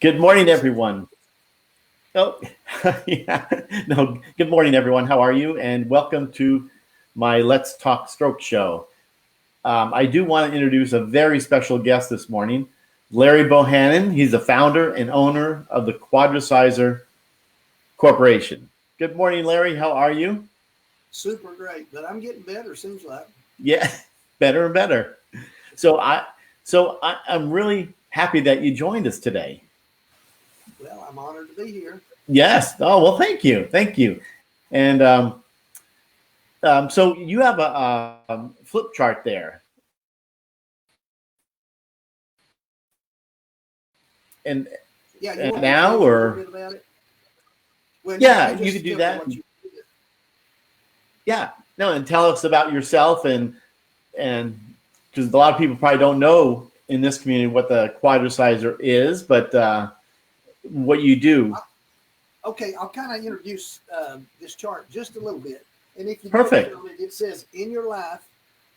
Good morning, everyone. Oh, yeah. No, good morning, everyone. How are you? And welcome to my Let's Talk Stroke show. I do want to introduce a very special guest this morning, Larry Bohanan. He's the founder and owner of the Quadriciser Corporation. Good morning, Larry. How are you? Super great, but I'm getting better, seems like. Yeah, better and better. So I'm really happy that you joined us today. Well, I'm honored to be here. Yes. Oh, well, thank you. Thank you. And so you have a flip chart there. And Yeah, you want me to now, tell you a little or bit about it? Well, yeah, you you could just do tell me that. what you Yeah, no, and tell us about yourself and because a lot of people probably don't know in this community what the quadriciser is, but what you do. Okay, I'll kind of introduce this chart just a little bit. And if you notice Perfect. on it, it says, in your life,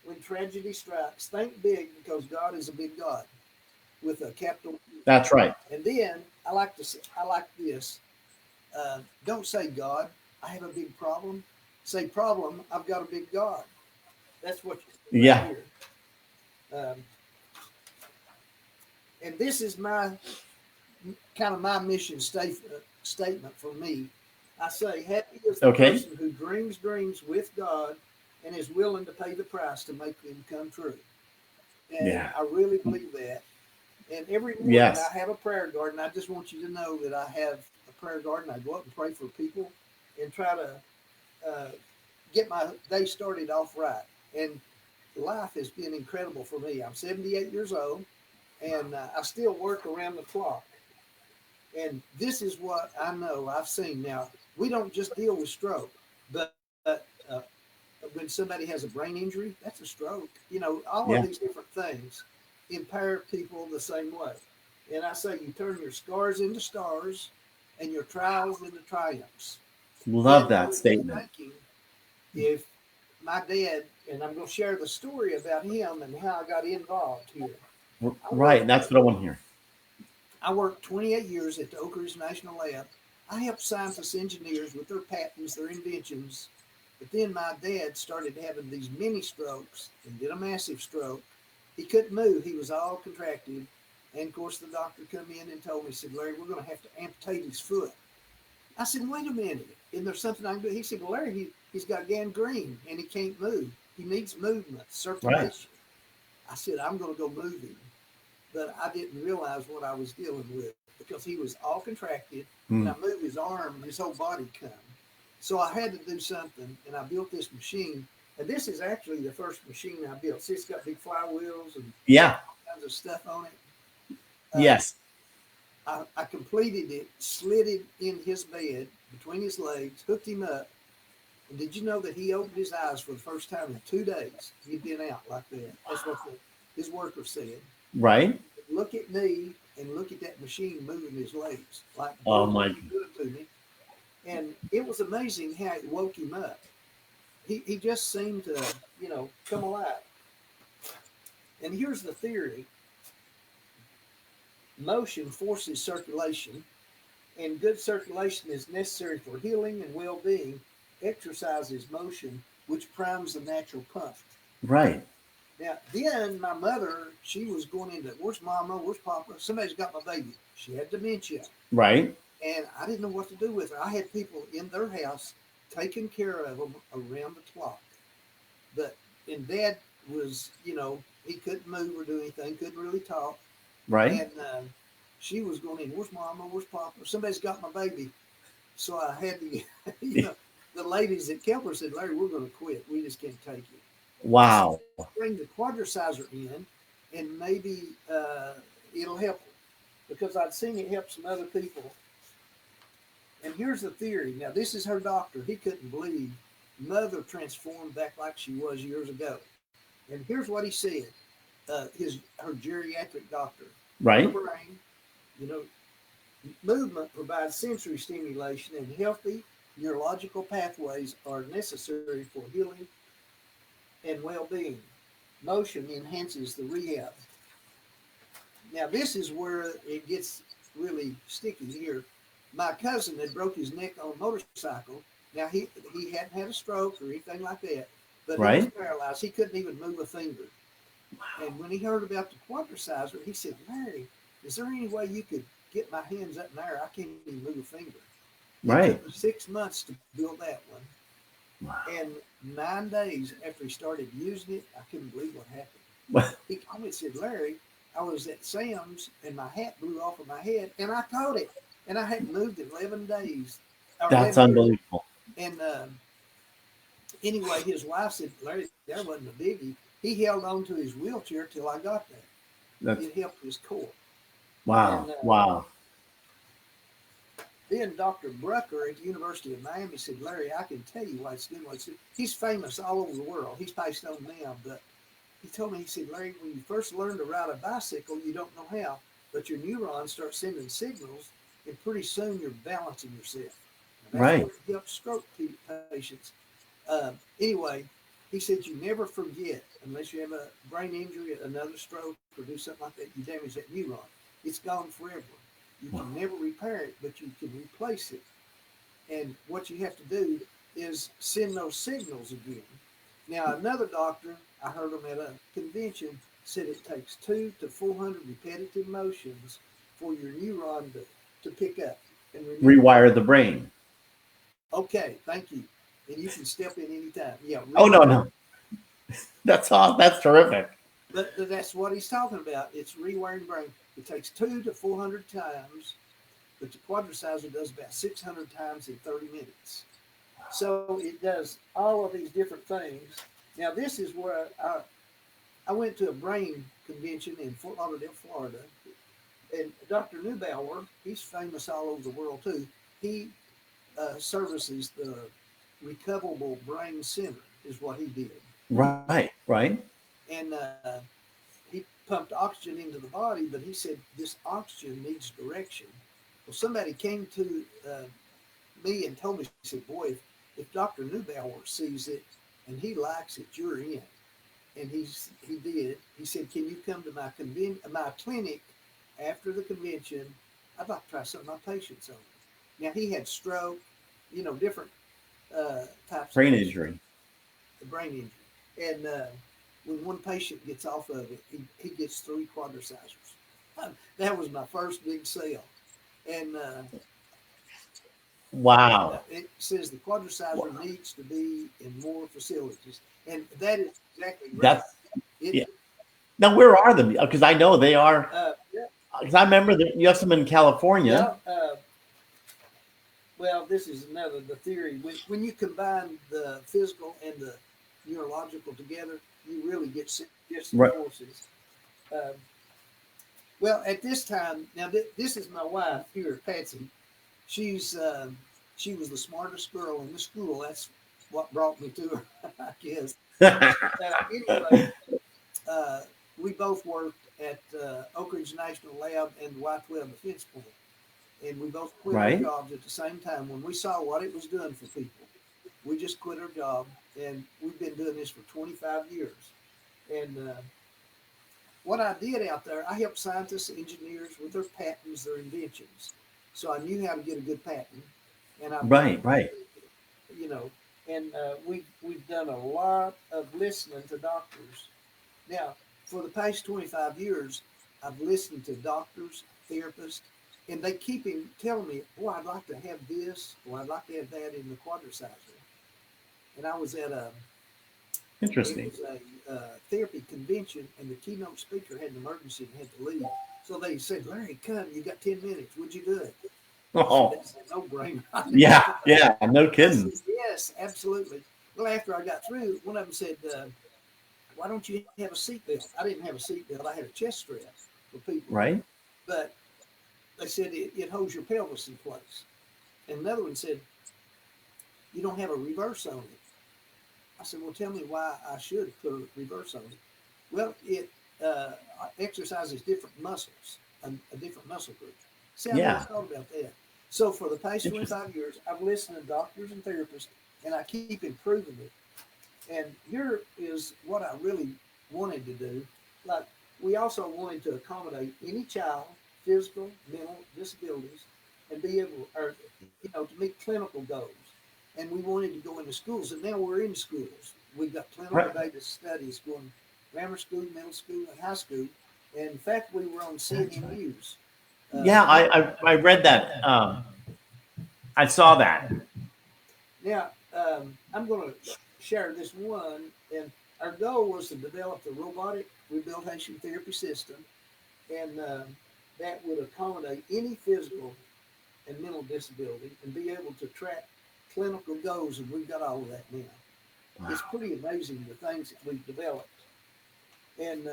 when tragedy strikes, think big because God is a big God with a capital. That's right. And then I like this. Don't say God, I have a big problem. Say problem, I've got a big God. That's what you see right Yeah. here. Um, and this is my mission statement for me. I say, happy is the Okay. person who dreams dreams with God and is willing to pay the price to make them come true. And Yeah. I really believe that. And every morning Yes. I have a prayer garden. I just want you to know that I have a prayer garden. I go up and pray for people and try to uh, get my day started off right. And life has been incredible for me. I'm 78 years old and I still work around the clock. And this is what I know I've seen. Now, we don't just deal with stroke, but when somebody has a brain injury, that's a stroke. All of Yeah. these different things impair people the same way. And I say you turn your scars into stars and your trials into triumphs. Love And I that was just statement. thinking if my dad, and I'm going to share the story about him and how I got involved here. I Right. worked That's what I want to hear. I worked 28 years at the Oak Ridge National Lab. I helped scientists, engineers with their patents, their inventions. But then my dad started having these mini strokes and did a massive stroke. He couldn't move. He was all contracted. And of course, the doctor come in and told me, he said, Larry, we're going to have to amputate his foot. I said, wait a minute. Isn't there something I can do? He said, well, Larry, he's got gangrene and he can't move. He needs movement, Right. circulation. I said, I'm going to go move him. But I didn't realize what I was dealing with because he was all contracted and I Mm. moved his arm and his whole body come. So I had to do something and I built this machine. And this is actually the first machine I built. See, it's got big flywheels and Yeah. all kinds of stuff on it. Uh, Yes. I completed it, slid it in his bed between his legs, hooked him up. And did you know that he opened his eyes for the first time in 2 days? He'd been out like that. That's what his worker said. Right. Look at me and look at that machine moving his legs like Oh both of my. you good to me. And it was amazing how it woke him up. He just seemed to, come alive. And here's the theory: motion forces circulation, and good circulation is necessary for healing and well being. Exercise is motion, which primes the natural pump. Right. Now, then my mother, she was going into, where's mama? Where's papa? Somebody's got my baby. She had dementia. Right. And I didn't know what to do with her. I had people in their house taking care of them around the clock. But and Dad was, he couldn't move or do anything, couldn't really talk. Right. And she was going in, where's Mama? Where's Papa? Somebody's got my baby. So I had to, the ladies at Kepler said, Larry, we're going to quit. We just can't take it. I said, Wow. bring the Quadriciser in, and maybe it'll help them because I'd seen it help some other people. And here's the theory. Now, this is her doctor. He couldn't believe Mother transformed back like she was years ago. And here's what he said. Her geriatric doctor. Her Right. brain, you know, movement provides sensory stimulation, and healthy neurological pathways are necessary for healing and well-being. Motion enhances the rehab. Now, this is where it gets really sticky here. My cousin had broke his neck on a motorcycle. Now he hadn't had a stroke or anything like that, but he was Right. paralyzed. He couldn't even move a finger. And when he heard about the Quadriciser, he said, "Larry, is there any way you could get my hands up in there? I can't even move a finger." It took Right. me 6 months to build that one. Wow. And 9 days after he started using it, I couldn't believe what happened. He called me and said, "Larry, I was at Sam's and my hat blew off of my head and I caught it. And I hadn't moved in 11 days or That's 11 years." unbelievable. And anyway, his wife said, "Larry, that wasn't a biggie." He held on to his wheelchair till I got there. That's It helped his core. wow. And Wow. then Dr. Brucker at the University of Miami said, "Larry, I can tell you why it's doing what it's doing." He's famous all over the world. He's passed on now, but he told me, he said, "Larry, when you first learn to ride a bicycle, you don't know how, but your neurons start sending signals, and pretty soon you're balancing yourself." And that's Right. what helps stroke patients. Anyway, he said, "You never forget, unless you have a brain injury, another stroke, or do something like that, you damage that neuron. It's gone forever. You Wow. can never repair it, but you can replace it. And what you have to do is send those signals again." Now, another doctor, I heard him at a convention, said it takes 200 to 400 repetitive motions for your neuron to pick up and remember. Rewire the brain. Okay, thank you. And you can step in anytime. Yeah, Oh no, rewire. no. That's all. That's terrific. But that's what he's talking about. It's rewiring the brain. It takes 200 to 400 times, but the Quadriciser does about 600 times in 30 minutes. So it does all of these different things. Now, this is where I went to a brain convention in Fort Lauderdale, Florida, and Dr. Neubauer, he's famous all over the world too. He services the recoverable brain center, is what he did. Right. Right. And he pumped oxygen into the body, but he said this oxygen needs direction. Well, somebody came to me and told me, he said, "Boy, if Dr. Neubauer sees it and he likes it, you're in." And he did. He said, "Can you come to my clinic after the convention? I'd like to try some of my patients on." Now he had stroke, different types of Brain injury. brain injury, and when one patient gets off of it, he gets 3 Quadricisers. That was my first big sale, and Wow. it says the Quadriciser needs to be in more facilities, and that is exactly right. That's It yeah. Now, where are them? Because I know they are. yeah, Because I remember that you have some in California. yeah. Well, this is another the theory. When you combine the physical and the neurological together, you really get synergistic Right. forces. Um, well, at this time, now this is my wife here, Patsy. She's she was the smartest girl in the school. That's what brought me to her, I guess. Anyway, uh, we both worked at Oak Ridge National Lab and the Y-12 Defense Plant, and we both quit our Right. jobs at the same time when we saw what it was doing for people. We just quit our job, and we've been doing this for 25 years. And what I did out there, I helped scientists, engineers with their patents, their inventions. So I knew how to get a good patent, and I've done, Right. Right. you know, and we've done a lot of listening to doctors. Now, for the past 25 years, I've listened to doctors, therapists, and they keep telling me, "Boy, I'd like to have this, or I'd like to have that in the Quadriciser." And I was at it Interesting. was a therapy convention, and the keynote speaker had an emergency and had to leave. So they said, "Larry, come, you got 10 minutes. Would you do it?" I said, Oh, "That's a no-brainer." yeah. Yeah. No I kidding. said, "Yes, absolutely." Well, after I got through, one of them said, "Why don't you have a seatbelt?" I didn't have a seatbelt. I had a chest strap for people. Right. But they said it holds your pelvis in place. And another one said, "You don't have a reverse on it." I said, "Well, tell me why I should put a reverse on it." Well, it uh, exercises different muscles, a different muscle group. See, I never Yeah. thought about that. So for the past Interesting. 25 years, I've listened to doctors and therapists, and I keep improving it. And here is what I really wanted to do. Like, we also wanted to accommodate any child, physical, mental disabilities, and be able, or to meet clinical goals. And we wanted to go into schools, and now we're in schools. We've got clinical Right. data studies going grammar school, middle school, and high school. And in fact, we were on CNN News. Yeah, I read that. I saw that. Now, I'm going to share this one, and our goal was to develop the robotic rehabilitation therapy system, and that would accommodate any physical and mental disability and be able to track clinical goals, and we've got all of that now. Wow. It's pretty amazing the things that we've developed. And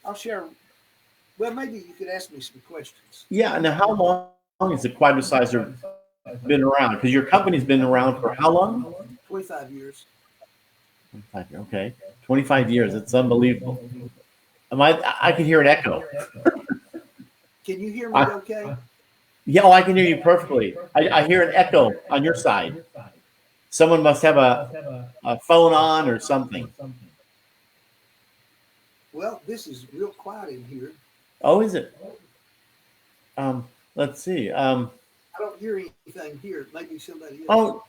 I'll share, well, maybe you could ask me some questions. Yeah. Now, how long has the Quadriciser been around? Because your company's been around for how long? 25 years. 25 years. Okay, 25 years. It's unbelievable. I can hear an echo. Can you hear me I, okay? yeah, oh, I can hear you perfectly. I hear an echo on your side. Someone must have a phone on or something. Well, this is real quiet in here. Oh, is it? Let's see. I don't hear anything here. Maybe somebody else. Oh,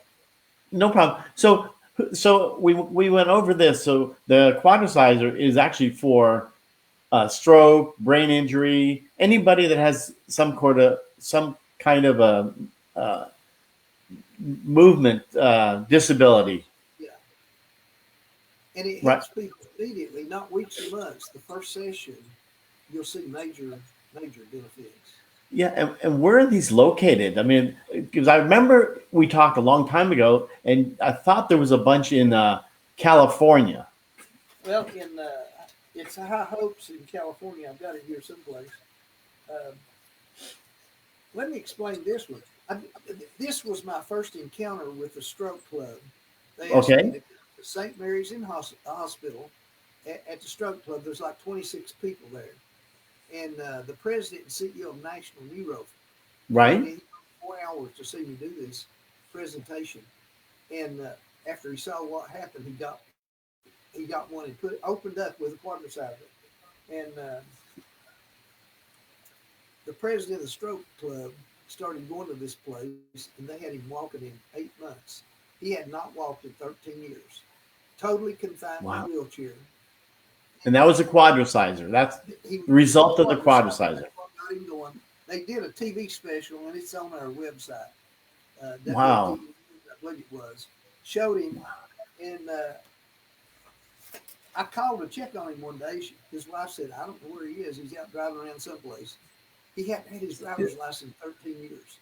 no problem. So we went over this. So the Quadriciser is actually for stroke, brain injury, anybody that has some kind of a movement disability, Yeah. And it right? helps people immediately, not weeks or months. The first session, you'll see major benefits. Yeah, and where are these located? I mean, because I remember we talked a long time ago, and I thought there was a bunch in California. Well, it's High Hopes in California. I've got it here someplace. Um, Let me explain this one. This was my first encounter with the stroke club. They asked me Okay, to go to St. Mary's in hospital at the stroke club. There's like 26 people there. And the president and CEO of National Neuro flew right? me 4 hours to see me do this presentation. And after he saw what happened, he got one and opened up with a quadriciser. And the president of the stroke club started going to this place, and they had him walking in 8 months. He had not walked in 13 years, totally confined in a Wow. wheelchair. And that was a Quadriciser. That's He the was result of the quadriciser. Quadriciser. That's what got him going. They did a TV special, and it's on our website. Wow. WFTV, I believe it was, showed him, and I called to check on him one day. His wife said, "I don't know where he is. He's out driving around someplace." He hadn't had his driver's license 13 years.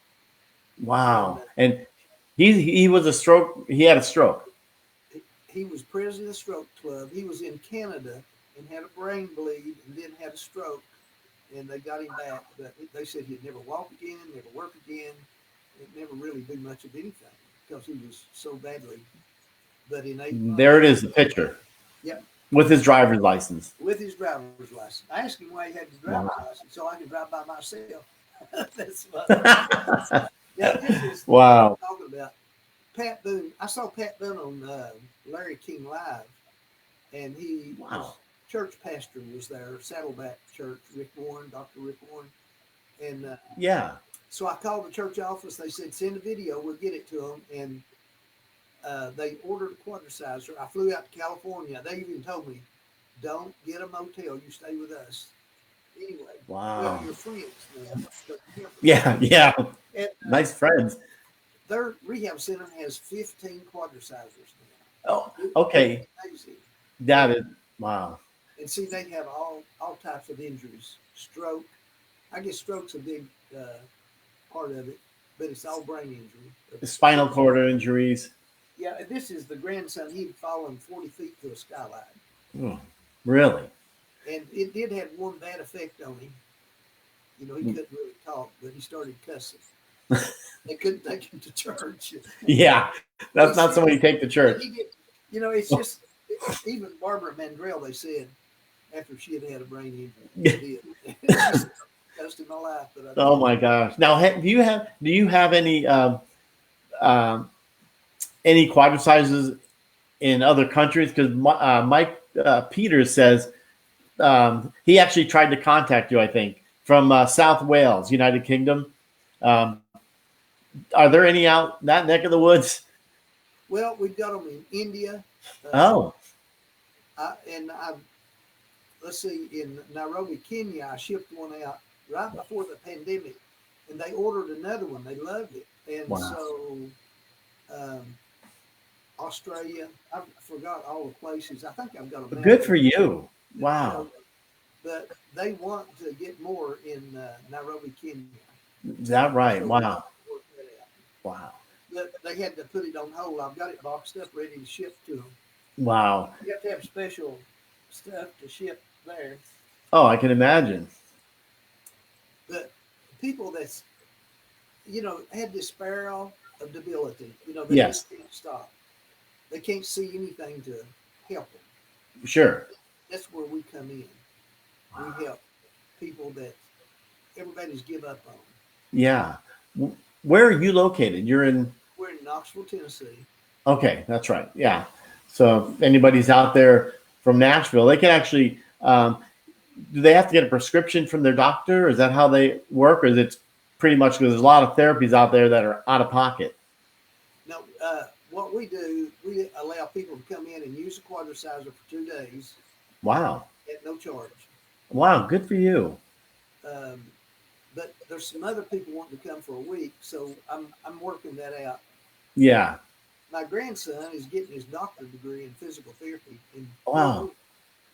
And Wow. And he was a stroke. He had a stroke. he was president of the stroke club. He was in Canada and had a brain bleed and then had a stroke. And they got him back. But they said he'd never walk again, never work again, and never really do much of anything because he was so badly. But in 8 months, There it is, the picture yep, with his driver's license. with his driver's license. I asked him why he had his driver's Wow. license so I could drive by myself. That's funny. Now, this is what I'm Wow. talking about. Pat Boone. I saw Pat Boone on Larry King Live, and he was Wow. church pastor was there, Saddleback Church, Rick Warren, Dr. Rick Warren, and Yeah. so I called the church office. They said send a video, we'll get it to them, and they ordered a quadriciser. I flew out to California. They even told me, don't get a motel, you stay with us. Anyway, well, Wow. you're friends now. Yeah. Yeah. And Nice friends. their rehab center has 15 quadricisers Oh, now. It's okay. amazing. That And is wow. see, they have all types of injuries. Stroke. I guess stroke's a big part of it, but it's all brain injury. Spinal cord injuries. Yeah, this is the grandson. He'd fallen 40 feet through a skylight. Oh, really? And it did have one bad effect on him. He couldn't really talk, but he started cussing. They couldn't take him to church. Yeah. That's not somebody you take to church. He did, it's just, even Barbara Mandrell, they said, after she had had a brain injury, she did. Cussed in my life, but I Oh did. my gosh. Now, do you have any quadricisers in other countries? Because Mike Peters says he actually tried to contact you, I think, from South Wales, United Kingdom. Um, are there any out that neck of the woods? Well, we've got them in India. Oh, I let's see, in Nairobi, Kenya, I shipped one out right before the pandemic, and they ordered another one. They loved it, and wow. so um, Australia. I forgot all the places. I think I've got a map Good here for you. that Wow. shows. But they want to get more in Nairobi, Kenya. Is that right? So we're Wow. trying to work that out. Wow. But they had to put it on hold. I've got it boxed up, ready to ship to them. Wow. You have to have special stuff to ship there. Oh, I can imagine. But people that's had this spiral of debility. They Yes, just can't stop. They can't see anything to help them. sure. That's where we come in. We help people that everybody's give up on. Yeah. Where are you located? You're in. We're in Knoxville, Tennessee. Okay, that's right. Yeah. So if anybody's out there from Nashville, they can actually. Do they have to get a prescription from their doctor? Is that how they work, or is it pretty much because there's a lot of therapies out there that are out of pocket? No, what we do, we allow people to come in and use the Quadriciser for 2 days Wow. at no charge. Wow. Good for you. Um, but there's some other people wanting to come for a week, so I'm working that out. Yeah. My grandson is getting his doctorate degree in physical therapy in Wow. Florida.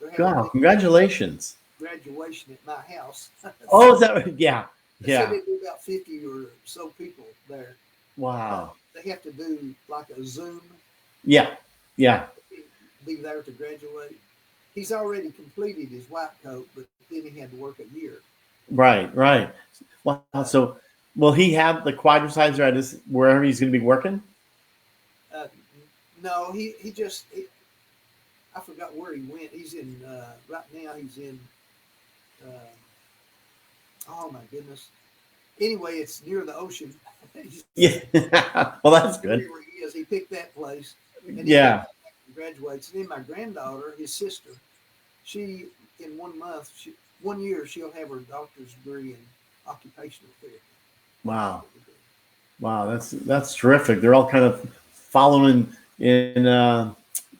They're having a God. big Congratulations. graduation at my house. Oh, is that right? Yeah. They said Yeah. there'd be about 50 or so people there. Wow. They have to do like a Zoom, Yeah. Yeah. be there to graduate. He's already completed his white coat, but then he had to work a year. Right. Right. Wow. Uh, So will he have the quadriciser at his wherever he's going to be working? uh, no, I forgot where he went. He's in, right now, he's in, uh, oh my goodness. Anyway, it's near the ocean. Yeah. Well, that's good. Wherever he is, he picked that place, and he Yeah. graduates. And then my granddaughter, his sister, she in 1 month, 1 year, she'll have her doctor's degree in occupational therapy. Wow. Wow. That's terrific. They're all kind of following in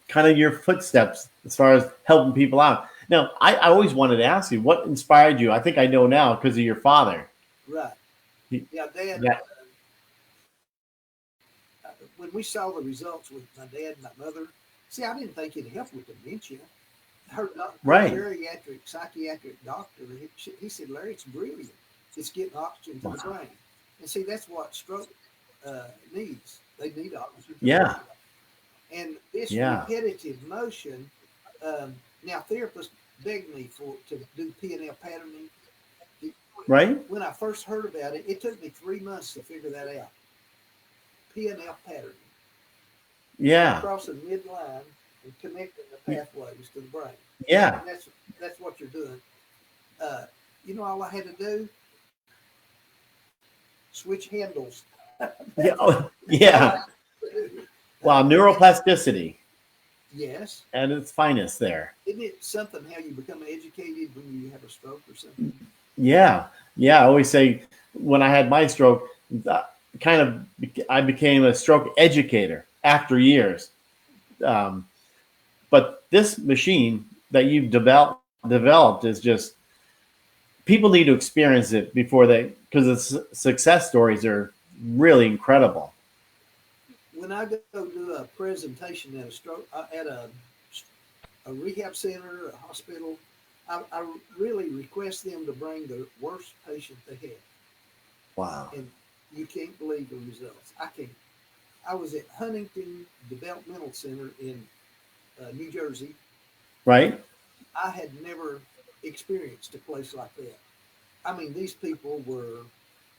kind of your footsteps as far as helping people out. Now, I always wanted to ask you what inspired you. I think I know now because of your father. Right. He, Yeah, Dad. that When we saw the results with my dad and my mother, see, I didn't think it'd help with dementia. Her right. geriatric psychiatric doctor, he said, Larry, it's brilliant. It's getting oxygen to the Wow. brain. And see, that's what stroke needs. They need oxygen to the Yeah. brain. And this Yeah. repetitive motion, now therapists beg me to do P&L patterning. Right. When I first heard about it, it took me 3 months to figure that out. P&L patterning. Yeah. Crossing midline and connecting the pathways to the brain. Yeah. And that's what you're doing. All I had to do? Switch handles. Yeah. Oh, That's all I yeah. had to do. Wow. Neuroplasticity Yes. at its finest there. Isn't it something how you become educated when you have a stroke or something? Yeah. Yeah. I always say when I had my stroke, kind of I became a stroke educator after years. Um, but this machine that you've developed is just people need to experience it before they because the success stories are really incredible. When I go do a presentation at a rehab center, a hospital, I really request them to bring the worst patient they have. Wow. And you can't believe the results. I can't. I was at Huntington Developmental Center in New Jersey. Right. I had never experienced a place like that. I mean, these people were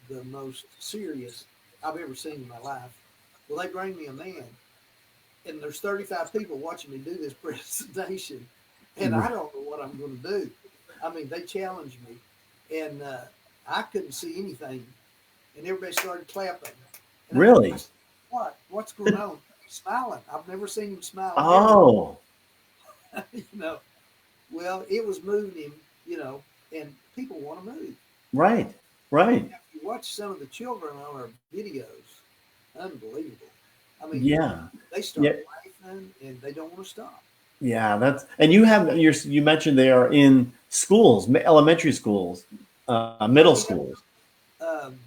the most serious I've ever seen in my life. Well, they bring me a man, and there's 35 people watching me do this presentation, and I don't know what I'm going to do. I mean, they challenged me, and I couldn't see anything, and everybody started clapping. And I Really. said, "What? What's going on?" He's smiling. I've never seen him smile ever. Oh. you know, well, it was moving him, and people want to move. Right. Right. If you watch some of the children on our videos, unbelievable. I mean, Yeah. they start Yeah. laughing and they don't want to stop. Yeah. That's, and you mentioned they are in schools, elementary schools, middle Yeah, schools. um,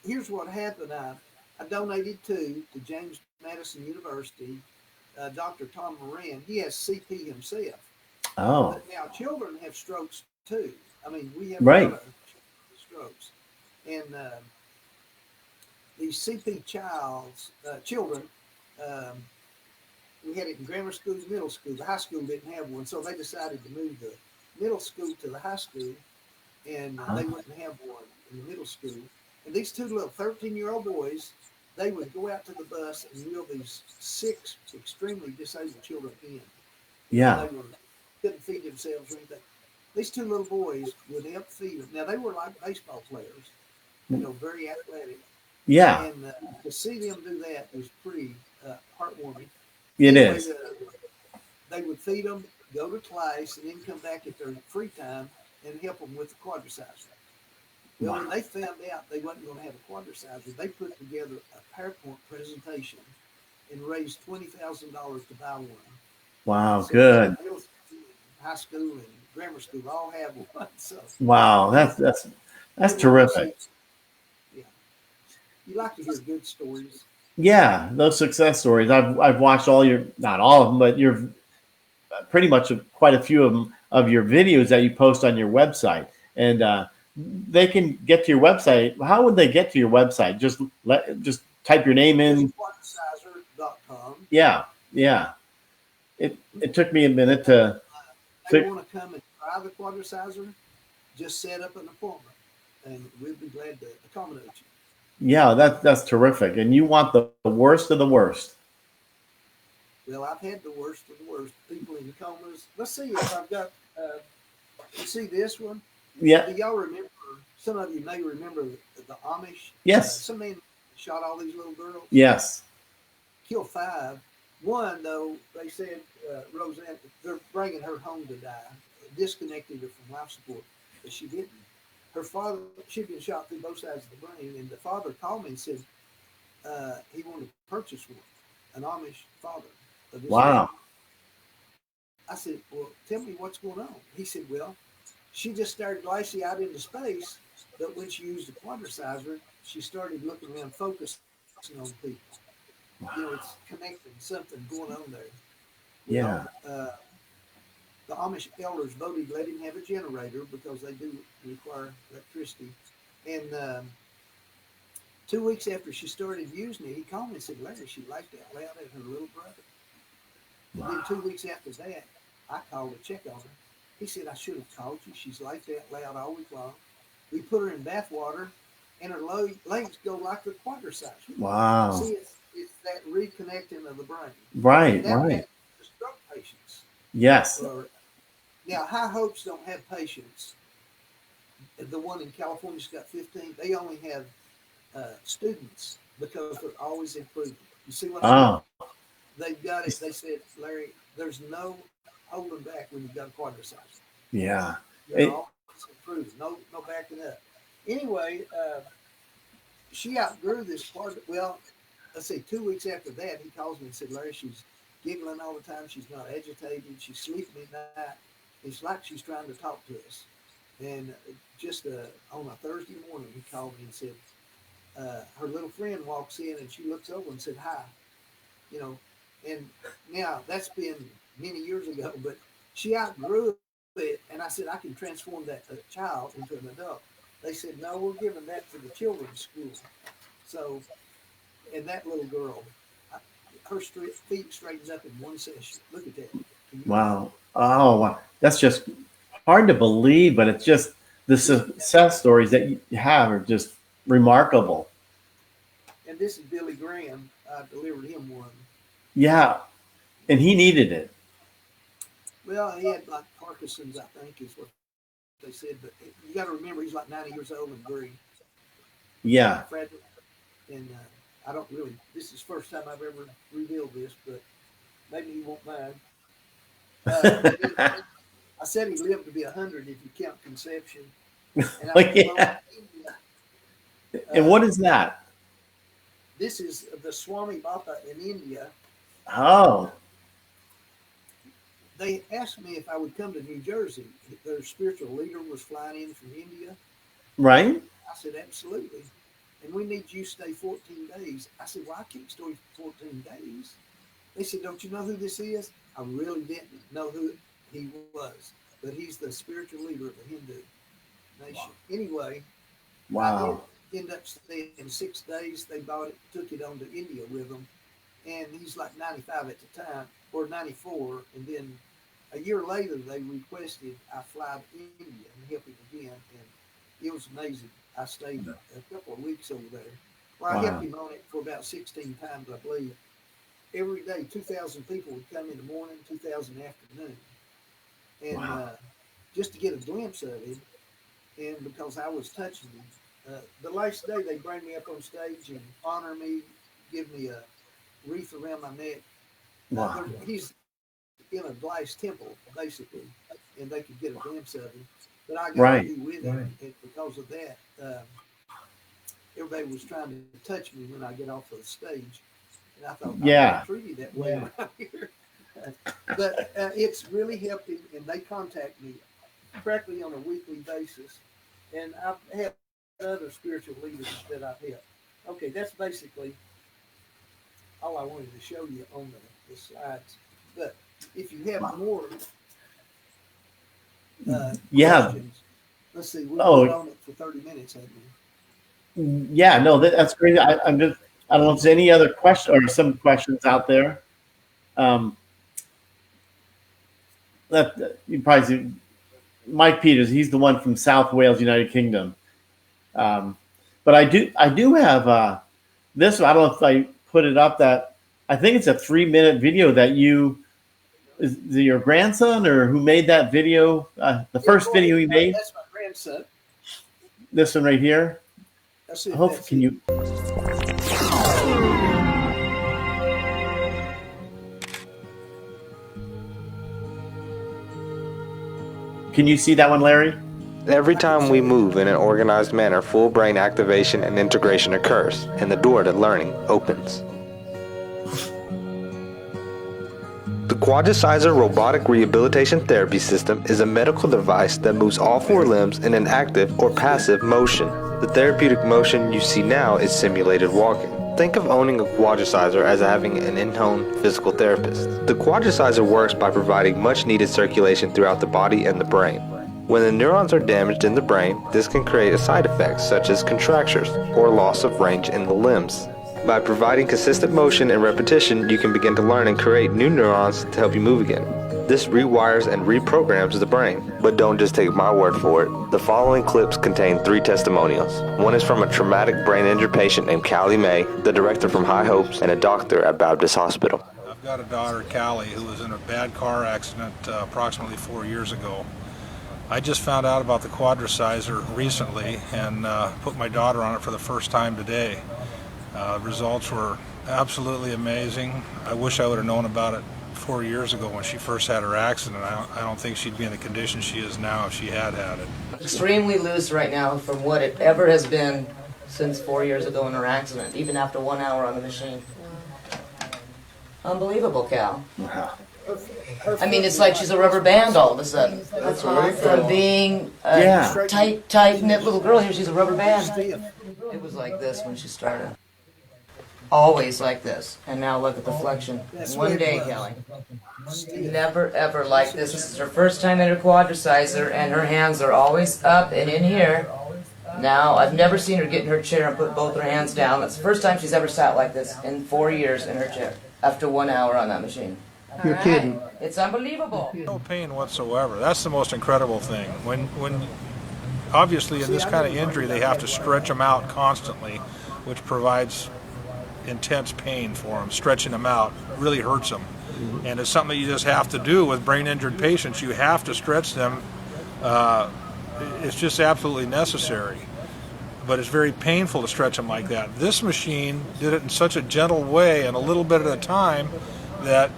here's what happened. I donated to James Madison University. Dr. Tom Moran, he has CP himself. Oh, But now children have strokes too. I mean, we have a lot of right. strokes. And these CP children, um, we had it in grammar schools, middle school. The high school didn't have one, so they decided to move the middle school to the high school, and Huh? they wouldn't have one in the middle school. And these two little 13-year-old boys, they would go out to the bus and wheel these six extremely disabled children in. Yeah. They were couldn't feed themselves or anything. These two little boys would help feed them. Now they were like baseball players, very athletic, Yeah. and to see them do that was pretty heartwarming. It Anyway, is. they would feed them, go to class, and then come back at their free time and help them with the quadriciser. Well, when Wow. they found out they wasn't going to have a quadriciser, they put together a PowerPoint presentation and raised $20,000 to buy one. Wow. So now Good. middle school, high school, and grammar school all have one. So Wow. you know, That's you like to terrific. see, yeah, you like to hear good stories. Yeah. Those success stories. I've watched all your, not all of them, but your pretty much quite a few of them of your videos that you post on your website, and they can get to your website. How would they get to your website? Just type your name Just in. quadriciser.com. Yeah, yeah. It took me a minute And they to want to come and try the quadriciser, just set up an appointment, and we'll be glad to accommodate you. yeah. That's terrific. And you want the worst of the worst. Well, I've had the worst of the worst people in comas. Let's see if I've got. You see this one? Yeah. Do y'all remember? Some of you may remember the Amish. Yes. Some man shot all these little girls, Yes. killed five. One, though, they said Roseanne, they're bringing her home to die, disconnected her from life support, but she didn't. Her father, she'd been shot through both sides of the brain, and the father called me and said he wanted to purchase one, an Amish father of this lady. Wow. I said, well, tell me what's going on. He said, well, she just started glassy out into space, but when she used the quadriciser, she started looking around, focusing on people. It's connecting something going on there. Well, Yeah. the Amish elders voted to let him have a generator because they do require electricity. And 2 weeks after she started using it, he called me and said, Larry, she laughed out loud at her little brother. And then Wow. 2 weeks after that, I called to check on her. He said, I should have called you. She's laughed out loud all week long. We put her in bath water, and her legs go like the quadriciser. Wow. See, it's that reconnecting of the brain. And Right. that Right. happens to stroke patients. Yes. Or, now, High Hopes don't have patients. The one in California's got 15. They only have students because they're always improving. You see what I mean? Oh. They've got it. They said, Larry, there's no holding back when you've got a quadriciser. Yeah. You're It, always improving. No backing up. Anyway, she outgrew this quadriciser. Well, let's see, 2 weeks after that, he calls me and said, Larry, she's giggling all the time. She's not agitated. She's sleeping at night. It's like she's trying to talk to us. And just on a Thursday morning, he called me and said, her little friend walks in and she looks over and said, hi. You know, and now that's been many years ago, but she outgrew it. And I said, I can transform that child into an adult. They said, no, we're giving that to the children's school. So, and that little girl, her feet straightened up in one session. Look at that. Can you believe wow. it? Oh, wow. That's just hard to believe, but it's just the success stories that you have are just remarkable. And this is Billy Graham. I delivered him one. Yeah. And he needed it. Well, he had like Parkinson's, I think, is what they said. But you got to remember, he's like 90 years old and very Yeah. fragile. And I don't really, this is the first time I've ever revealed this, but maybe he won't mind. I said he lived to be 100 if you count conception. And I Like, flew over yeah. to India. And what is that? This is the Swami Bappa in India. Oh, They asked me if I would come to New Jersey. Their spiritual leader was flying in from India. right. I said, absolutely. And we need you to stay 14 days. I said, well, I can't stay 14 days. They said, don't you know who this is? I really didn't know who he was, but he's the spiritual leader of the Hindu nation. Anyway, I did Wow. end up staying 6 days. They bought it, took it on to India with them. And he's like 95 at the time, or 94. And then a year later, they requested I fly to India and help him again. And it was amazing. I stayed a couple of weeks over there, where I helped Wow. him on it for about 16 times, I believe. Every day, 2,000 people would come in the morning, 2,000 afternoon. And Wow. just to get a glimpse of him, and because I was touching him. The last day, they bring me up on stage and honor me, give me a wreath around my neck. Wow. He's in a glass temple, basically, and they could get a glimpse of him. But I got to Right. be with him, and because of that, everybody was trying to touch me when I get off of the stage. And I thought, I Yeah. don't treat you that way around here. But it's really helped him, and they contact me practically on a weekly basis. And I've had other spiritual leaders that I've helped. Okay, that's basically all I wanted to show you on the slides. But if you have more Yeah. questions, let's see, we've been Oh, on it for 30 minutes, haven't we? yeah. No, that's great. I'm just, I don't know if there's any other question or some questions out there. Um, that you probably see Mike Peters. He's the one from South Wales, United Kingdom. Um, but I do have this. I don't know if I put it up. That I think it's a 3-minute video that you is it your grandson or who made that video? The Yeah, first go ahead. video he made. That's my grandson. This one right here. Let's see I if hope that's can it. you see that one, Larry? Every time we move in an organized manner, full brain activation and integration occurs, and the door to learning opens. The Quadriciser robotic rehabilitation therapy system is a medical device that moves all 4 limbs in an active or passive motion. The therapeutic motion you see now is simulated walking. Think of owning a Quadriciser as having an in-home physical therapist. The Quadriciser works by providing much needed circulation throughout the body and the brain. When the neurons are damaged in the brain, this can create a side effects such as contractures or loss of range in the limbs. By providing consistent motion and repetition, you can begin to learn and create new neurons to help you move again. This rewires and reprograms the brain. But don't just take my word for it. The following clips contain 3 testimonials. One is from a traumatic brain injury patient named Callie May, the director from High Hopes, and a doctor at Baptist Hospital. I've got a daughter, Callie, who was in a bad car accident approximately 4 years ago. I just found out about the Quadriciser recently and put my daughter on it for the first time today. Results were absolutely amazing. I wish I would have known about it 4 years ago when she first had her accident. I don't think she'd be in the condition she is now if she had had it. Extremely loose right now from what it ever has been since 4 years ago in her accident, even after 1 hour on the machine. Unbelievable, Cal. I mean, it's like she's a rubber band all of a sudden. That's awesome. From being a Yeah. tight-knit little girl, here she's a rubber band. Stiff. It was like this when she started. Always like this. And now look at the flexion. One day, Kelly. Never, ever like this. This is her first time in her Quadriciser, and her hands are always up and in here. Now, I've never seen her get in her chair and put both her hands down. That's the first time she's ever sat like this in 4 years in her chair, after 1 hour on that machine. You're kidding. It's unbelievable. No pain whatsoever. That's the most incredible thing. When obviously in this kind of injury they have to stretch them out constantly, which provides intense pain for them. Stretching them out really hurts them. And it's something that you just have to do with brain injured patients. You have to stretch them. It's just absolutely necessary. But it's very painful to stretch them like that. This machine did it in such a gentle way and a little bit at a time that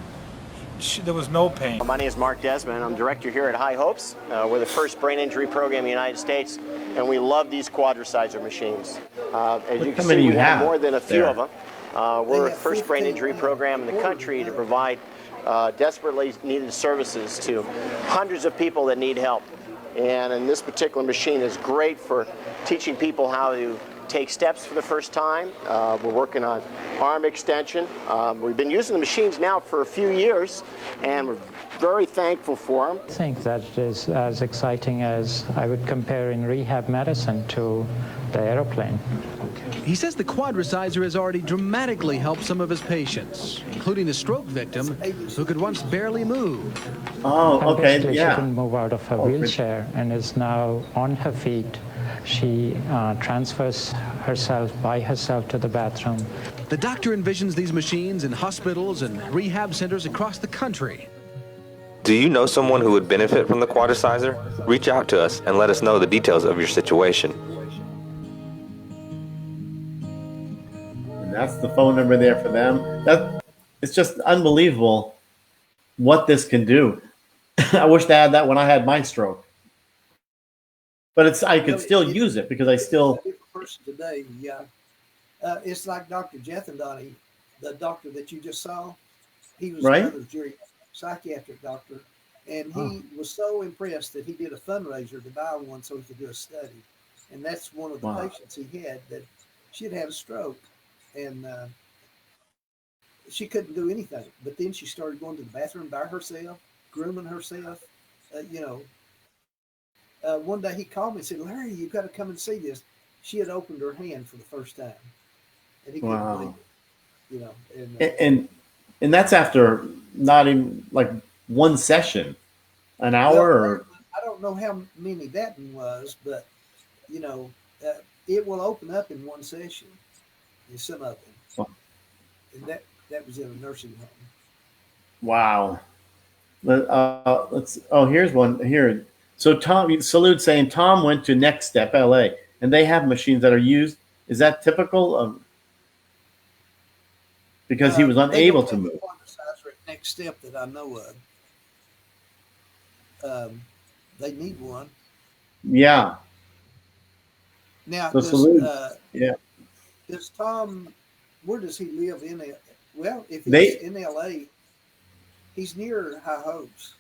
there was no pain. My name is Mark Desmond. I'm director here at High Hopes. We're the first brain injury program in the United States, and we love these Quadriciser machines. As you can see, we have more than a few of them. We're the first brain injury program in the country to provide desperately needed services to hundreds of people that need help. And this particular machine is great for teaching people how to take steps for the first time. We're working on arm extension. We've been using the machines now for a few years, and we're very thankful for them. I think that is as exciting as I would compare in rehab medicine to the aeroplane. He says the Quadriciser has already dramatically helped some of his patients, including a stroke victim who could once barely move. Oh, okay, Basically, yeah. she couldn't move out of her wheelchair and is now on her feet. She transfers herself by herself to the bathroom. The doctor envisions these machines in hospitals and rehab centers across the country. Do you know someone who would benefit from the Quadriciser? Reach out to us and let us know the details of your situation. And that's the phone number there for them. It's just unbelievable what this can do. I wish they had that when I had my stroke. But I could still use it because I still... A different person today, yeah. It's like Dr. Jethindani, the doctor that you just saw. He was another psychiatric doctor, and he was so impressed that he did a fundraiser to buy one so he could do a study. And that's one of the patients he had, that she had a stroke, and she couldn't do anything. But then she started going to the bathroom by herself, grooming herself, one day he called me and said, "Larry, you've got to come and see this." She had opened her hand for the first time, and he couldn't believe it. And that's after not even like one session, an hour. I don't know how many that one was, but it will open up in one session. In some of them, and that was in a nursing home. Wow. Let's. Oh, here's one here. So Tom, Salute saying Tom went to Next Step LA, and they have machines that are used. Is that typical of? Because he was unable to move. Next Step that I know of. They need one. Yeah. Now, so does Tom? Where does he live in? Well, if he's in LA, he's near High Hopes.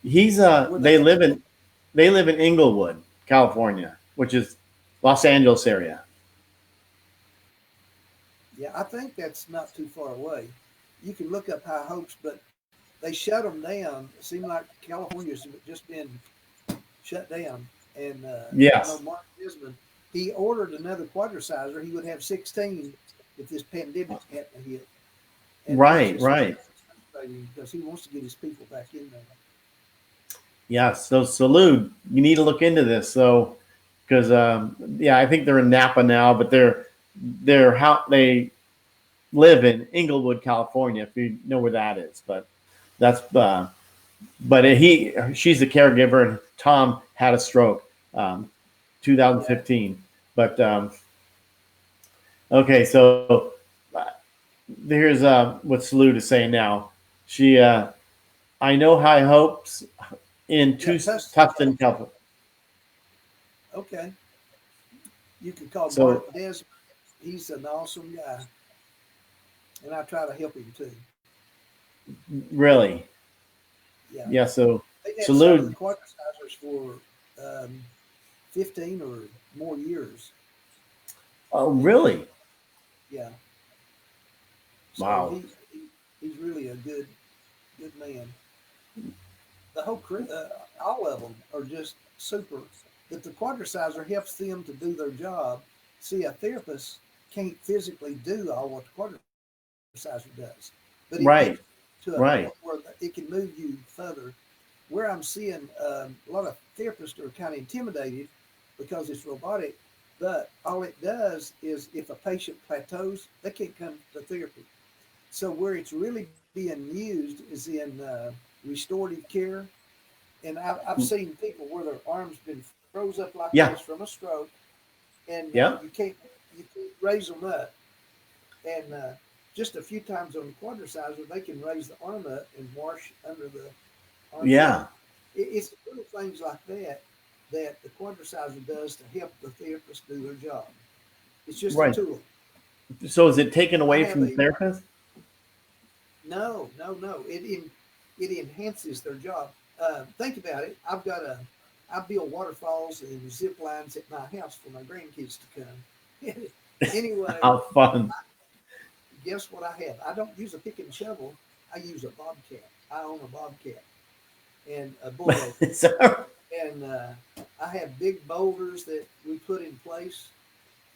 He's They live in Inglewood, California, which is Los Angeles area. Yeah, I think that's not too far away. You can look up High Hopes, but they shut them down. It seemed like California's just been shut down. And Mark Desmond, he ordered another Quadriciser. He would have 16 if this pandemic hadn't hit. And right. Because he wants to get his people back in there. Yeah, so Salute, you need to look into this. So, because I think they're in Napa now, but they live in Inglewood, California, if you know where that is. But that's she's the caregiver, and Tom had a stroke, 2015. But okay, so here's what Salute is saying now. She, I know High Hopes in Tustin, California. Okay. You can call Mark Desmond. He's an awesome guy. And I try to help him too. Really? Yeah. Yeah, so Salute. Quadricisers for 15 or more years. Oh, really? Yeah. So wow. He's really a good man. The whole crew, all of them are just super. But the Quadriciser helps them to do their job. See, a therapist can't physically do all what the Quadriciser does. But it to a point where it can move you further. Where I'm seeing a lot of therapists are kind of intimidated because it's robotic, but all it does is if a patient plateaus, they can't come to therapy. So where it's really being used is in restorative care. And I've seen people where their arms been froze up like this from a stroke, and you can't raise them up. And just a few times on the Quadriciser, they can raise the arm up and wash under the arm. Yeah. It's little things like that that the Quadriciser does to help the therapist do their job. It's just a tool. So is it taken away from the therapist? No. It enhances their job. Think about it. I build waterfalls and zip lines at my house for my grandkids to come. Anyway, how fun! Guess what I have? I don't use a pick and shovel. I use a bobcat. I own a bobcat and a bulldozer. And I have big boulders that we put in place,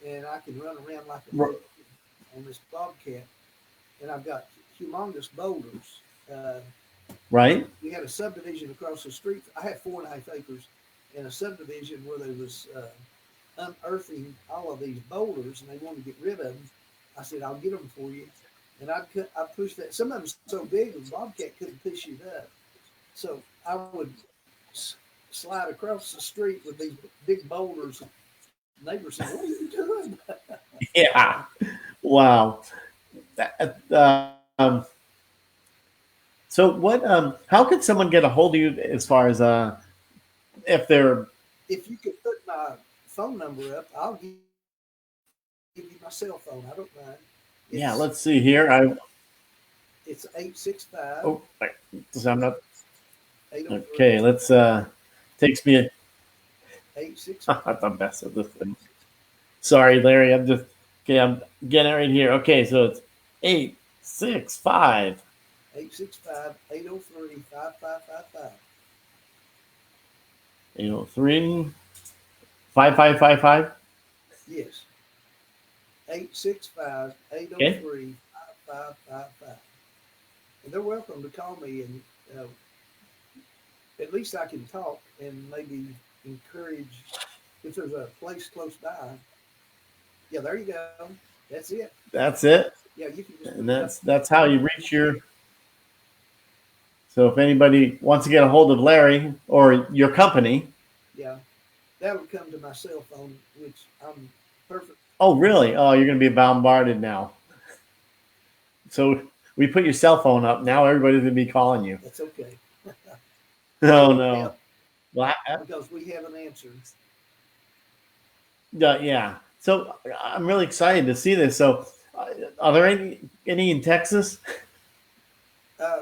and I can run around like a on this bobcat. And I've got humongous boulders. Right. We had a subdivision across the street. I had 4.5 acres in a subdivision where there was unearthing all of these boulders, and they wanted to get rid of them. I said, "I'll get them for you." And I pushed that. Some of them so big, the bobcat couldn't push it up. So I would slide across the street with these big boulders. Neighbors said, "What are you doing?" Yeah. Wow. So what? How could someone get a hold of you as far as if they're? If you could put my phone number up, I'll give you my cell phone. I don't mind. Yeah. Let's see here. It's 865. Oh, I'm not. Okay. Let's. Takes me. 865. I'm the best at this thing. Sorry, Larry. I'm getting it right here. Okay, so it's 865. 865-803-5555. 803 5555. Yes. 865-803-5555. And they're welcome to call me, and at least I can talk and maybe encourage if there's a place close by. Yeah, there you go. That's it. That's it. Yeah, you can just. And that's how you reach your. So if anybody wants to get a hold of Larry or your company. Yeah, that'll come to my cell phone, which I'm perfect. Oh, really? Oh, you're going to be bombarded now. So we put your cell phone up. Now everybody's going to be calling you. That's okay. No. Well, because we have an answer. Yeah. So I'm really excited to see this. So are there any in Texas?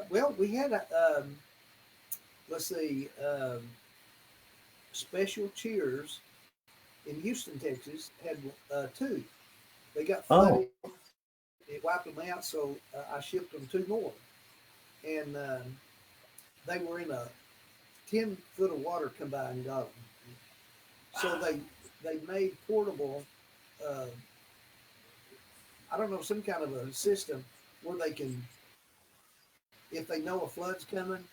Well, we had Special Cheers in Houston, Texas, had 2. They got flooded. It wiped them out, so I shipped them 2 more. And they were in a 10 foot of water come by and got them. So they made portable, I don't know, some kind of a system where they can, if they know a flood's coming,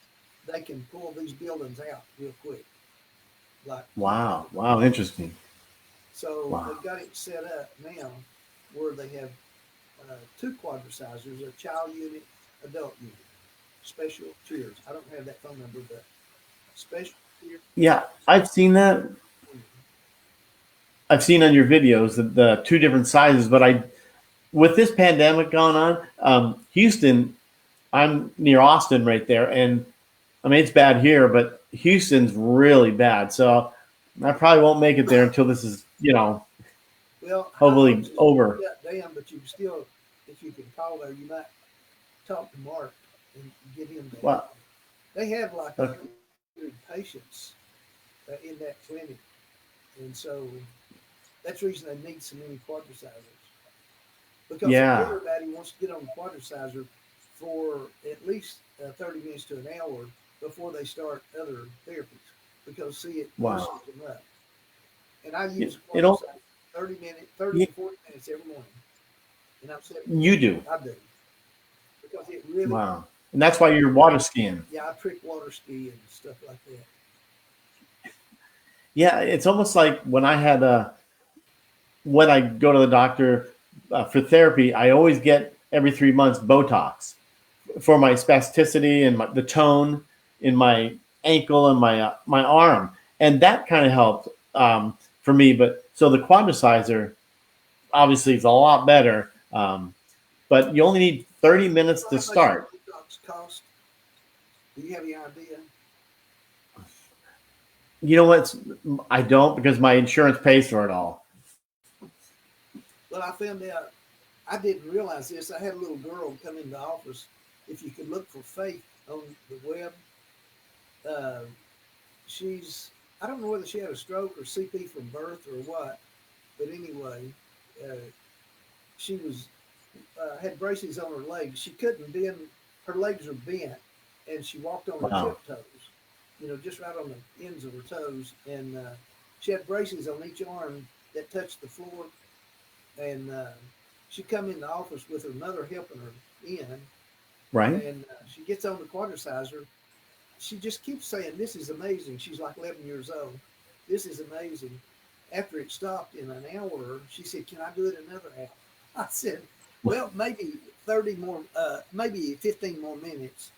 they can pull these buildings out real quick. Wow, interesting. So they've got it set up now where they have 2 Quadricisers, a child unit, adult unit. Special Cheers. I don't have that phone number, but Special Cheers. Yeah, I've seen that. I've seen on your videos the 2 different sizes, but with this pandemic going on, Houston, I'm near Austin right there, and I mean it's bad here, but Houston's really bad. So I probably won't make it there until this is, hopefully over. Damn, but you still, if you can call there, you might talk to Mark and get him there. Wow. They have like 100 patients in that clinic, and so that's the reason they need so many Quadricisers. Because everybody wants to get on the Quadriciser for at least 30 minutes to an hour before they start other therapies, because it loosens them up. And I use Quadriciser 30 to 40 minutes every morning. And I'm saying, you do? I do. Because it really. Wow. And that's why you're water skiing. Yeah, I trick water ski and stuff like that. Yeah, it's almost like when I had when I go to the doctor for therapy, I always get every 3 months Botox for my spasticity and the tone in my ankle and my arm, and that kind of helped for me. But so the Quadriciser obviously is a lot better. but you only need 30 minutes So to how much start. does Botox cost? Do you have any idea? You know what? I don't, because my insurance pays for it all. Well, I found out, I didn't realize this. I had a little girl come in the office. If you could look for Faith on the web, uh, she's, I don't know whether she had a stroke or CP from birth or what, but anyway, uh, she was had braces on her legs. She couldn't bend, her legs are bent, and she walked on her Wow. tiptoes, just right on the ends of her toes. And she had braces on each arm that touched the floor. And she come in the office with her mother helping her in. Right. And she gets on the quadriciser. She just keeps saying, "This is amazing." She's like 11 years old. "This is amazing." After it stopped in an hour, she said, "Can I do it another hour?" I said, "Well, maybe 30 more, maybe 15 more minutes."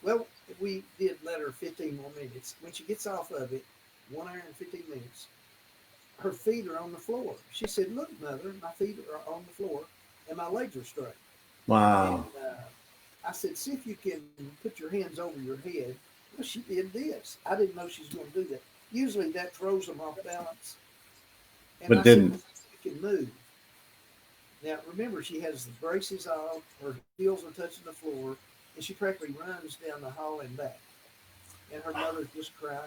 Well, we did let her 15 more minutes. When she gets off of it, 1 hour and 15 minutes, her feet are on the floor. She said, "Look, Mother, my feet are on the floor and my legs are straight." And Wow. I said, "See if you can put your hands over your head." Well, she did this. I didn't know she was going to do that. Usually that throws them off balance. And But I said, didn't. "Well, you can move." Now, remember, she has the braces off, her heels are touching the floor, and she practically runs down the hall and back. And her mother's just crying.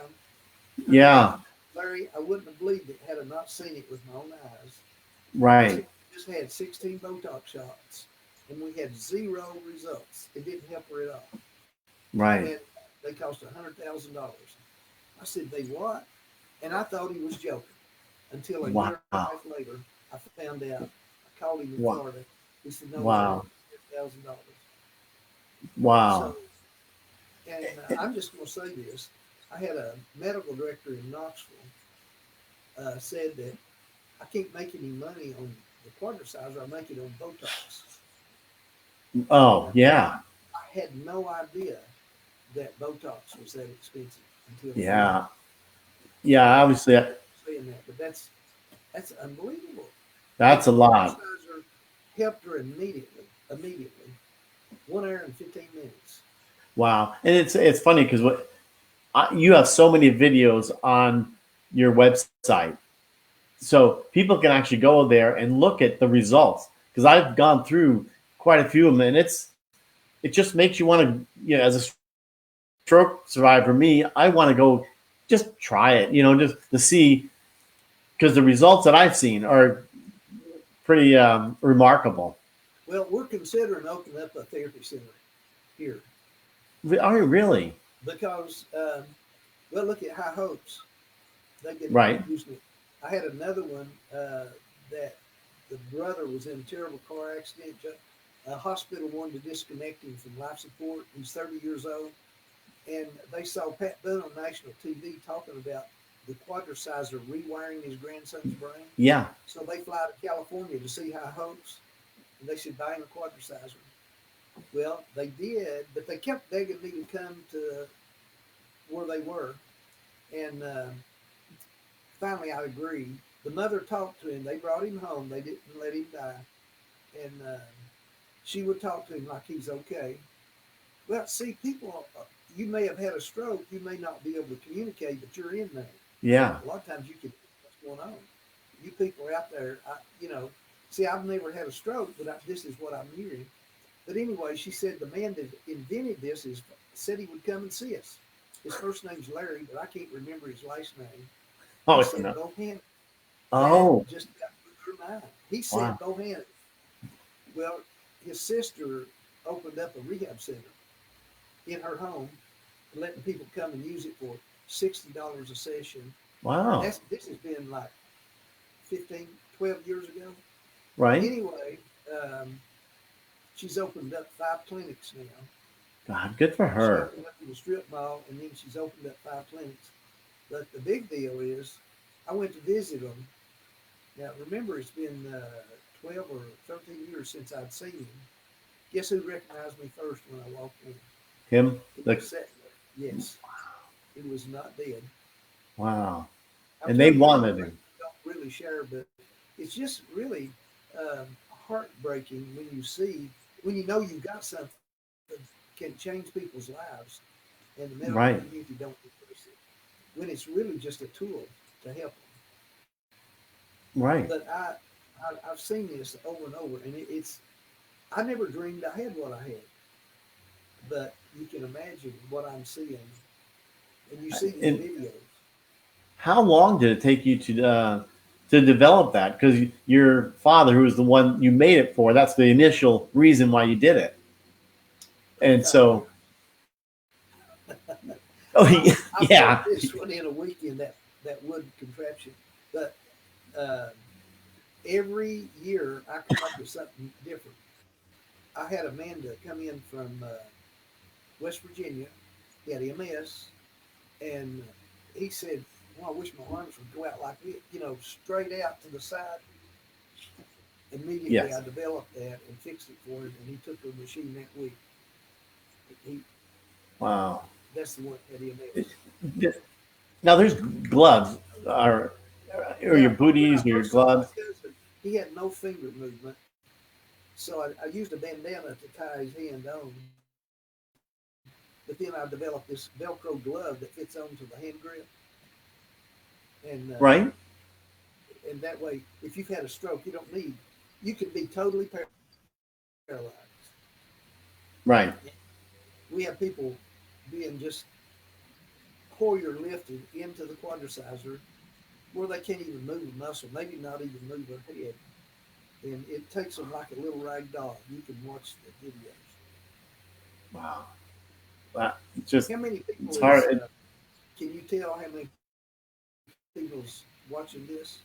Her Yeah. name, Larry, I wouldn't have believed it had I not seen it with my own eyes. He said, Right. "We just had 16 Botox shots, and we had zero results. It didn't help her at all. Right. And they cost $100,000. I said, "They what?" And I thought he was joking until a Wow. year and a half later, I found out. I called him in Wow. Florida. He said, "No, it's Wow. $100,000. Wow. So, and I'm just going to say this. I had a medical director in Knoxville said that I can't make any money on the Quadriciser. I make it on Botox. Oh, Now, yeah. I had no idea that Botox was that expensive until Yeah. Yeah. Obviously, saying that. But that's unbelievable. And that's the a lot. Quadriciser helped her immediately. Immediately, 1 hour and 15 minutes. Wow. And it's funny because you have so many videos on your website, so people can actually go there and look at the results. Because I've gone through quite a few of them, and it just makes you want to, as a stroke survivor, me, I want to go just try it, just to see, because the results that I've seen are pretty remarkable. Well, we're considering opening up a therapy center here Are you really? because, well, look at High Hopes. They've been Right. using it. I had another one that the brother was in a terrible car accident. A hospital wanted to disconnect him from life support. He's 30 years old. And they saw Pat Boone on national TV talking about the Quadriciser rewiring his grandson's brain. Yeah. So they fly to California to see High Hopes. And they said, "Buy him a Quadriciser." Well, they did, but they kept begging me to come to where they were. And finally, I agreed. The mother talked to him. They brought him home. They didn't let him die. And she would talk to him like he's okay. Well, see, people, you may have had a stroke. You may not be able to communicate, but you're in there. Yeah. A lot of times you can, what's going on? You people are out there, see, I've never had a stroke, but this is what I'm hearing. But anyway, she said the man that invented this said he would come and see us. His first name's Larry, but I can't remember his last name. Oh, He said no. Bohanan. Oh, That just got through her mind. He wow. said Bohanan. Well, his sister opened up a rehab center in her home, letting people come and use it for $60 a session. Wow. This has been like 15, 12 years ago. Right. Anyway, she's opened up 5 clinics now. God, good for She her. opened up in the strip mall, and then she's opened up 5 clinics. But the big deal is, I went to visit them. Now, remember, it's been 12 or 13 years since I'd seen him. Guess who recognized me first when I walked in? Him? He was sitting there. Yes. He was not dead. Wow. I'm And they telling you, wanted him. don't really share, but it's just really heartbreaking when you know you've got something that can change people's lives, and the medical Right. community don't embrace it, when it's really just a tool to help them. Right. But I've seen this over and over, and I never dreamed I had what I had, but you can imagine what I'm seeing, and you see these videos. How long did it take you to develop that? Because your father, who was the one you made it for, that's the initial reason why you did it. And so, I yeah, built this one in a weekend, that wood contraption, but every year I come up with something different. I had Amanda come in from West Virginia. He had MS, and he said, "Well, I wish my arms would go out like this, straight out to the side." Immediately, yes. I developed that and fixed it for him, and he took the machine that week. Wow. That's the one that MS. Now there's gloves, or your booties, or your gloves. He had no finger movement, so I used a bandana to tie his hand on. But then I developed this Velcro glove that fits onto the hand grip, and right. And that way, if you've had a stroke, you can be totally paralyzed. Right. We have people being just Hoyer lifted into the Quadriciser where they can't even move a muscle, maybe not even move their head. And it takes them like a little rag doll. You can watch the videos. Wow. Just, how many people it's hard. Can you tell how many people's watching this?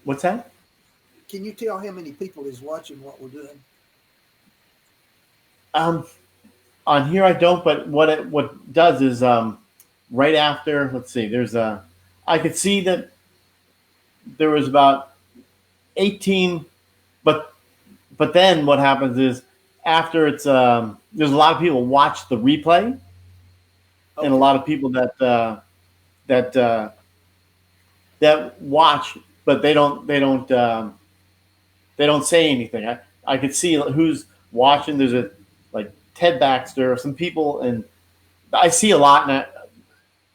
What's that? Can you tell how many people is watching what we're doing? On here I don't, but what it does is right after, let's see, I could see that there was about 18, but then what happens is after it's there's a lot of people watch the replay, okay, and a lot of people that watch, but they don't say anything. I could see who's watching. There's like Ted Baxter, some people, and I see a lot, and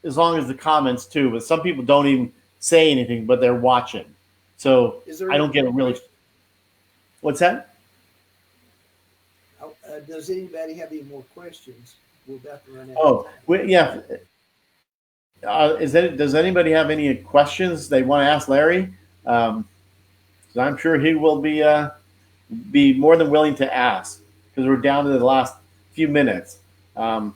as long as the comments too, but some people don't even say anything, but they're watching. So I don't get a really. What's that? Does anybody have any more questions? We're about to run out. Oh, yeah. Does anybody have any questions they want to ask Larry? So I'm sure he will be more than willing to ask, because we're down to the last few minutes. I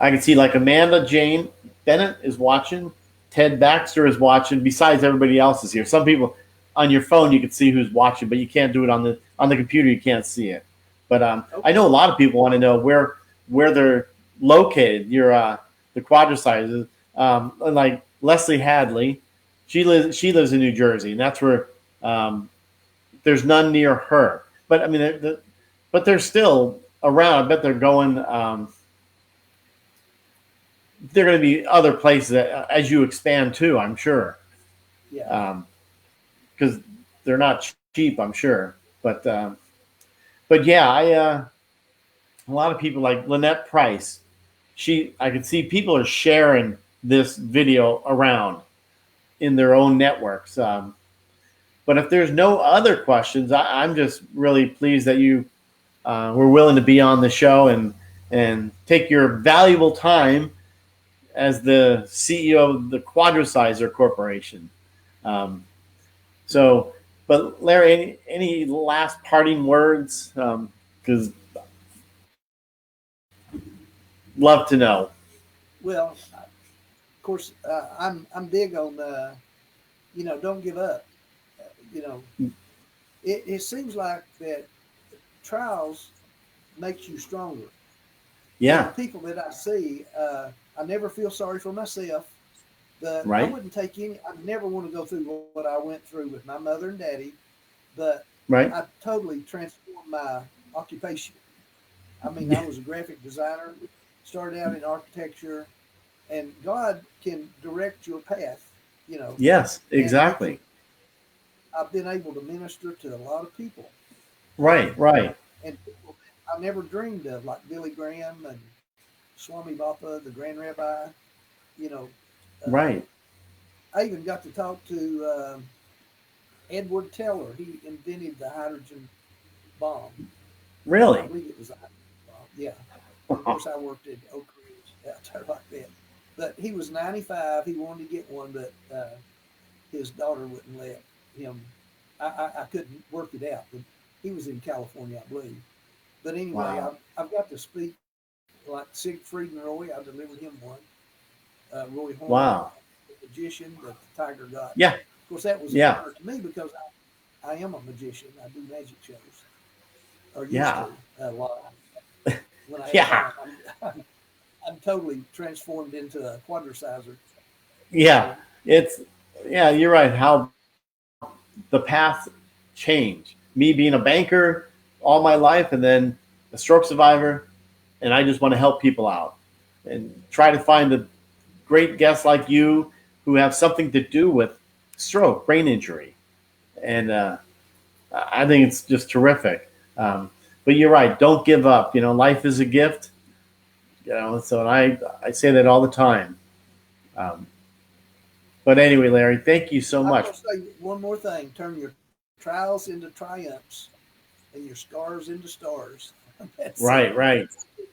can see like Amanda Jane Bennett is watching. Ted Baxter is watching. Besides, everybody else is here. Some people on your phone you can see who's watching, but you can't do it on the computer. You can't see it. But I know a lot of people want to know where they're located. The Quadriciser, like Leslie Hadley, she lives in New Jersey, and that's where there's none near her. But I mean, but they're still around. I bet they're going. They're going to be other places as you expand too, I'm sure. Yeah. Because they're not cheap, I'm sure. But yeah, a lot of people like Lynette Price. I can see people are sharing this video around in their own networks. But if there's no other questions, I'm just really pleased that you were willing to be on the show and take your valuable time as the CEO of the Quadriciser Corporation. But Larry, any last parting words? Because love to know. Well, of course, I'm big on don't give up. It seems like that trials makes you stronger. Yeah. The people that I see, I never feel sorry for myself, but right. I wouldn't take I never want to go through what I went through with my mother and daddy, but right. I totally transformed my occupation. I mean, I was a graphic designer, started out in architecture, and God can direct your path, Yes, exactly. I've been able to minister to a lot of people. Right, right. And people I never dreamed of, like Billy Graham and Swami Bappa, the Grand Rabbi. You know, uh, Right. I even got to talk to Edward Teller. He invented the hydrogen bomb. I Really? believe it was a hydrogen bomb. Yeah. And of course, I worked at Oak Ridge out there like that. But he was 95. He wanted to get one, but his daughter wouldn't let him. I couldn't work it out. But he was in California, I believe. But anyway, Wow. I've got to speak like Siegfried and Roy. I delivered him one. Roy Horn, Wow. the magician that the tiger got. Yeah. Of course, that was an Yeah. honor to me because I am a magician. I do magic shows, or used Yeah. to a lot. When I had Yeah. time, I'm totally transformed into a quadriciser. Yeah. So It's, yeah, you're right. How the path changed. Me being a banker all my life and then a stroke survivor, and I just want to help people out and try to find the great guests like you who have something to do with stroke, brain injury. And I think it's just terrific. But you're right. Don't give up. You know, life is a gift. You know, so I say that all the time. Um, but anyway, Larry, thank you so I'm much. going to say one more thing: turn your trials into triumphs, and your scars into stars. That's Right, right.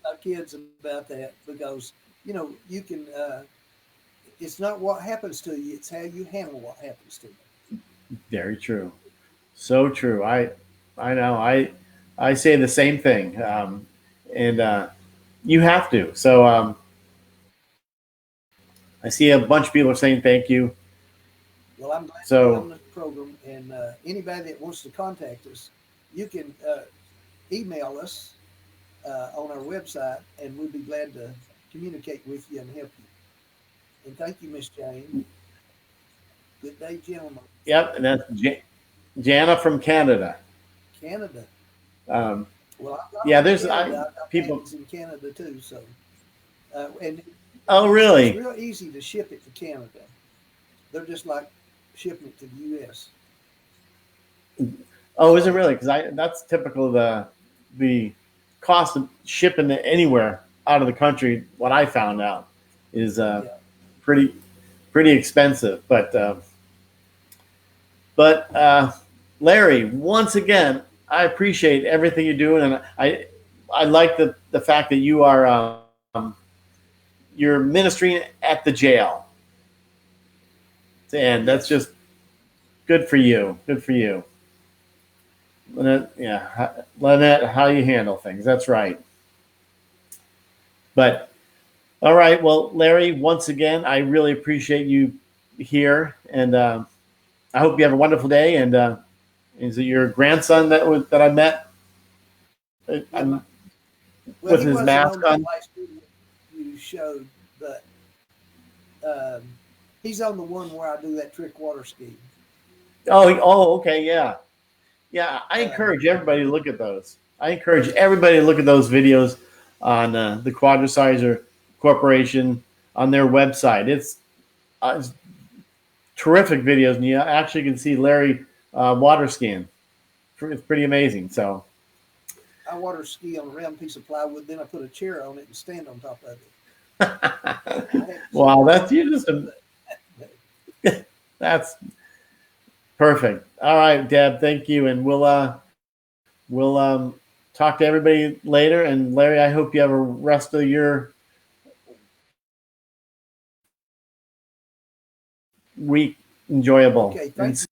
our kids about that because you can. It's not what happens to you; it's how you handle what happens to you. Very true. So true. I know. I say the same thing. And you have to. So I see a bunch of people are saying thank you. Well, I'm glad to be So on the program, and anybody that wants to contact us, you can email us on our website, and we'll be glad to communicate with you and help you. And thank you, Miss Jane. Good day, gentlemen. yep, and that's Jana from Canada. Canada. Um, Well, I've gone yeah, over to there's Canada. I've got people. families in Canada too, so and Oh, it's really? real easy to ship it to Canada. They're just like shipping it to the U.S. Oh, is it So really? Because I that's typical of the cost of shipping it anywhere out of the country. What I found out is yeah, pretty pretty expensive. But Larry, once again, I appreciate everything you're doing, and I like the fact that you are you're ministering at the jail, and that's yes. just good for you. Good for you, Lynette. Yeah, Lynette, how you handle things. That's right. But all right, well, Larry, once again, I really appreciate you here, and I hope you have a wonderful day. And is it your grandson that I met? Yeah, my, I'm well, with he his wasn't on mask that on. last video you showed, but um, he's on the one where I do that trick water ski. Oh, okay, yeah, yeah. I Um, encourage everybody to look at those. I encourage everybody to look at those videos on the Quadriciser Corporation on their website. It's terrific videos, and you actually can see Larry water skiing. It's pretty amazing. So, I water ski on a round piece of plywood, then I put a chair on it and stand on top of it. I had wow, zero that's you balance, just a, but that's perfect. All right, Deb, thank you, and we'll talk to everybody later. And Larry, I hope you have a rest of your week enjoyable okay, and thank